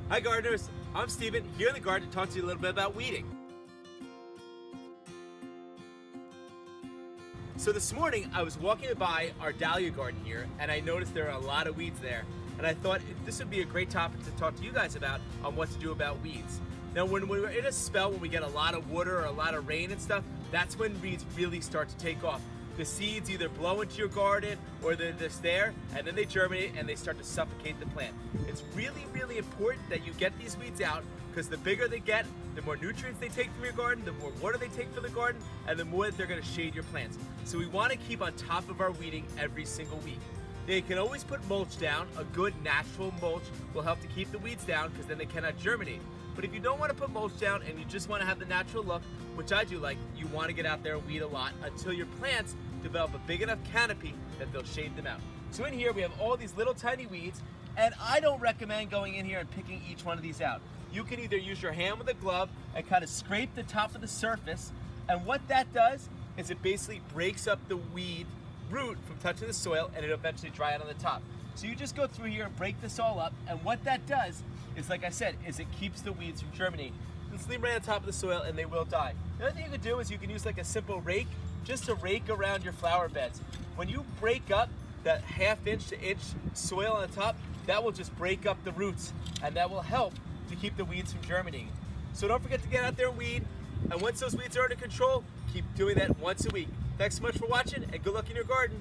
Hi gardeners, I'm Steven, here in the garden to talk to you a little bit about weeding. So this morning I was walking by our dahlia garden here and I noticed there are a lot of weeds there, and I thought this would be a great topic to talk to you guys about on what to do about weeds. Now when we're in a spell when we get a lot of water or a lot of rain and stuff, that's when weeds really start to take off. The seeds either blow into your garden or they're just there and then they germinate and they start to suffocate the plant. It's really, really important that you get these weeds out because the bigger they get, the more nutrients they take from your garden, the more water they take from the garden, and the more that they're gonna shade your plants. So we wanna keep on top of our weeding every single week. Now you can always put mulch down. A good natural mulch will help to keep the weeds down because then they cannot germinate. But if you don't want to put mulch down and you just want to have the natural look, which I do like, you want to get out there and weed a lot until your plants develop a big enough canopy that they'll shade them out. So in here we have all these little tiny weeds, and I don't recommend going in here and picking each one of these out. You can either use your hand with a glove and kind of scrape the top of the surface, and what that does is it basically breaks up the weed root from touching the soil and it'll eventually dry out on the top. So you just go through here and break this all up, and what that does is, like I said, is it keeps the weeds from germinating. Just leave them right on top of the soil and they will die. The other thing you can do is you can use like a simple rake just to rake around your flower beds. When you break up that ½ to inch soil on the top, that will just break up the roots and that will help to keep the weeds from germinating. So don't forget to get out there and weed, and once those weeds are under control, keep doing that once a week. Thanks so much for watching and good luck in your garden.